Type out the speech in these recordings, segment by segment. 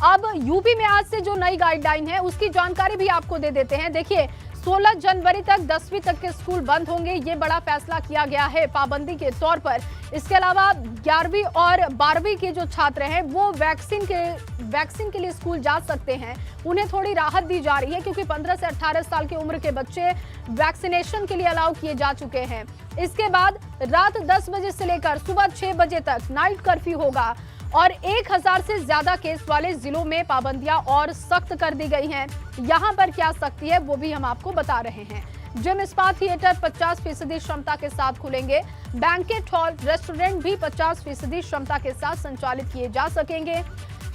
अब यूपी में आज से जो नई गाइडलाइन है उसकी जानकारी भी आपको दे देते हैं। देखिए, 16 जनवरी तक 10वीं तक के स्कूल बंद होंगे, ये बड़ा फैसला किया गया है पाबंदी के तौर पर। इसके अलावा 11वीं और 12वीं के जो छात्र हैं वो वैक्सीन के लिए स्कूल जा सकते हैं। उन्हें थोड़ी राहत दी जा रही है क्योंकि 15 से 18 साल की उम्र के बच्चे वैक्सीनेशन के लिए अलाउ किए जा चुके हैं। इसके बाद रात 10 बजे से लेकर सुबह 6 बजे तक नाइट कर्फ्यू होगा और 1000 से ज्यादा केस वाले जिलों में पाबंदियां और सख्त कर दी गई हैं। यहां पर क्या सख्ती है वो भी हम आपको बता रहे हैं। जिम, स्पा, थिएटर 50% क्षमता के साथ खुलेंगे। बैंकेट हॉल, रेस्टोरेंट भी 50% क्षमता के साथ संचालित किए जा सकेंगे।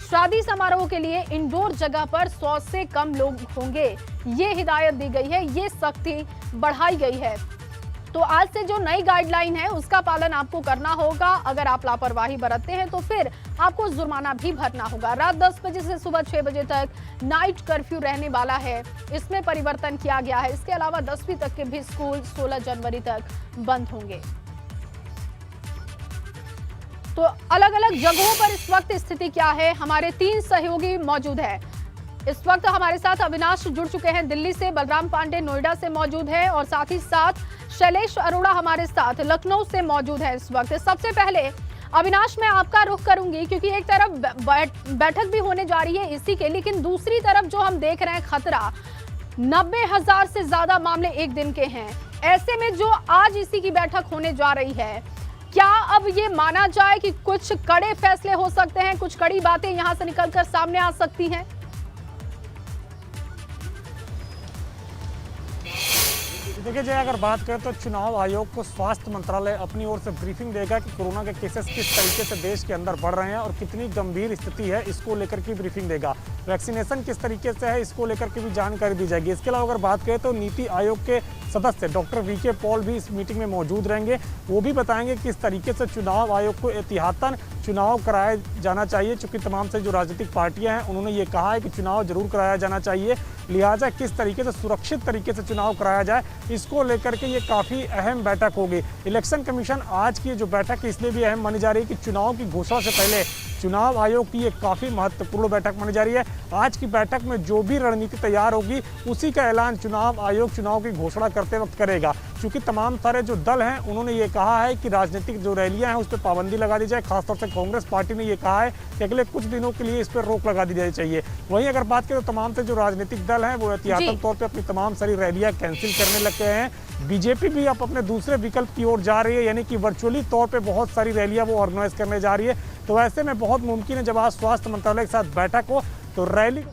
शादी समारोह के लिए इंडोर जगह पर 100 से कम लोग होंगे, ये हिदायत दी गई है, ये सख्ती बढ़ाई गई है। तो आज से जो नई गाइडलाइन है उसका पालन आपको करना होगा। अगर आप लापरवाही बरतते हैं तो फिर आपको जुर्माना भी भरना होगा। रात 10 बजे से सुबह 6 बजे तक नाइट कर्फ्यू रहने वाला है, इसमें परिवर्तन किया गया है। इसके अलावा 10वीं तक के भी स्कूल 16 जनवरी तक बंद होंगे। तो अलग अलग जगहों पर इस वक्त स्थिति क्या है, हमारे 3 सहयोगी मौजूद है। इस वक्त हमारे साथ अविनाश जुड़ चुके हैं दिल्ली से, बलराम पांडे नोएडा से मौजूद है और साथ ही साथ शैलेश अरोड़ा हमारे साथ लखनऊ से मौजूद है इस वक्त। सबसे पहले अविनाश, मैं आपका रुख करूंगी क्योंकि एक तरफ बैठक भी होने जा रही है इसी के, लेकिन दूसरी तरफ जो हम देख रहे हैं खतरा, 90,000 से ज्यादा मामले एक दिन के हैं। ऐसे में जो आज इसी की बैठक होने जा रही है, क्या अब ये माना जाए कि कुछ कड़े फैसले हो सकते हैं, कुछ कड़ी बातें यहां से निकलकर सामने आ सकती हैं? देखिए जय, अगर बात करें तो चुनाव आयोग को स्वास्थ्य मंत्रालय अपनी ओर से ब्रीफिंग देगा कि कोरोना के केसेस किस तरीके से देश के अंदर बढ़ रहे हैं और कितनी गंभीर स्थिति है, इसको लेकर की ब्रीफिंग देगा। वैक्सीनेशन किस तरीके से है, इसको लेकर के भी जानकारी दी जाएगी। इसके अलावा अगर बात करें तो नीति आयोग के सदस्य डॉक्टर वीके पॉल भी इस मीटिंग में मौजूद रहेंगे। वो भी बताएंगे किस तरीके से चुनाव आयोग को एहतियातन चुनाव कराया जाना चाहिए, चूंकि तमाम से जो राजनीतिक पार्टियां हैं उन्होंने ये कहा है कि चुनाव जरूर कराया जाना चाहिए, लिहाजा किस तरीके से सुरक्षित तरीके से चुनाव कराया जाए, इसको लेकर के ये काफ़ी अहम बैठक होगी। इलेक्शन कमीशन आज की जो बैठक है इसलिए भी अहम मानी जा रही है कि चुनाव की घोषणा से पहले चुनाव आयोग की ये काफ़ी महत्वपूर्ण बैठक मानी जा रही है। आज की बैठक में जो भी रणनीति तैयार होगी उसी का ऐलान चुनाव आयोग चुनाव की घोषणा करते वक्त करेगा। क्योंकि तमाम सारे जो दल हैं उन्होंने ये कहा है कि राजनीतिक जो रैलियां हैं उस पर पाबंदी लगा दी जाए। खासतौर से कांग्रेस पार्टी ने ये कहा है कि अगले कुछ दिनों के लिए इस पर रोक लगा दी जानी चाहिए। वहीं अगर बात करें तो तमाम से जो राजनीतिक दल हैं वो एहतियातन तौर पर अपनी तमाम सारी रैलियां कैंसिल करने लग गए हैं। बीजेपी भी अब अपने दूसरे विकल्प की ओर जा रही है, यानी कि वर्चुअली तौर पे बहुत सारी रैलियां वो ऑर्गेनाइज करने जा रही है। तो ऐसे में बहुत मुमकिन है जब आज स्वास्थ्य मंत्रालय के साथ बैठक हो तो रैली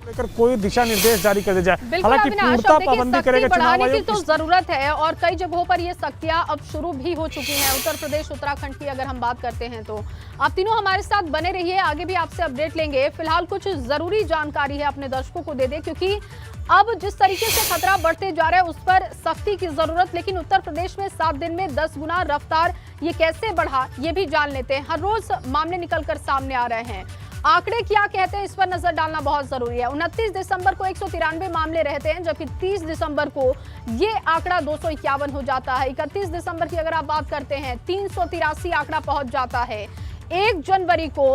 लेकर कोई दिशा निर्देश जारी कर दिया जाए। हालांकि पूर्णतः पाबंदी करेगा चुनाव आयोग, तो जरूरत है और कई जगहों पर ये सख्तियां अब शुरू भी हो चुकी हैं। उत्तर प्रदेश, उत्तराखंड की अगर हम बात करते हैं तो आप तीनों हमारे साथ बने रहिए, आगे भी आपसे अपडेट लेंगे। फिलहाल कुछ जरूरी जानकारी है अपने दर्शकों को दे दे, क्योंकि अब जिस तरीके से खतरा बढ़ते जा रहा है उस पर सख्ती की जरूरत। लेकिन उत्तर प्रदेश में 7 दिन में 10 गुना रफ्तार ये कैसे बढ़ा, ये भी जान लेते हैं। हर रोज मामले निकलकर सामने आ रहे हैं, आंकड़े क्या कहते हैं इस पर नजर डालना बहुत जरूरी है। 29 दिसंबर को 193 मामले रहते हैं, जबकि 30 दिसंबर को ये आंकड़ा 251 हो जाता है। 31 दिसंबर की अगर आप बात करते हैं 383 आंकड़ा पहुंच जाता है। 1 जनवरी को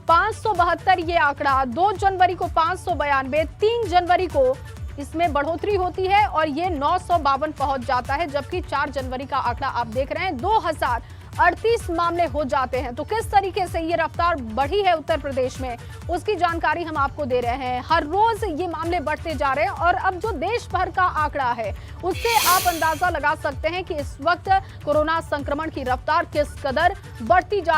572 ये आंकड़ा, 2 जनवरी को 592, 3 जनवरी को इसमें बढ़ोतरी होती है और ये 952 पहुंच जाता है, जबकि 4 जनवरी का आंकड़ा आप देख रहे हैं 2038 मामले हो जाते हैं। तो किस तरीके से ये रफ्तार बढ़ी है उत्तर प्रदेश में, उसकी जानकारी हम आपको दे रहे हैं। हर रोज ये मामले बढ़ते जा रहे हैं और अब जो देश भर का आंकड़ा है उससे आप अंदाजा लगा सकते हैं कि इस वक्त कोरोना संक्रमण की रफ्तार किस कदर बढ़ती जा रही है।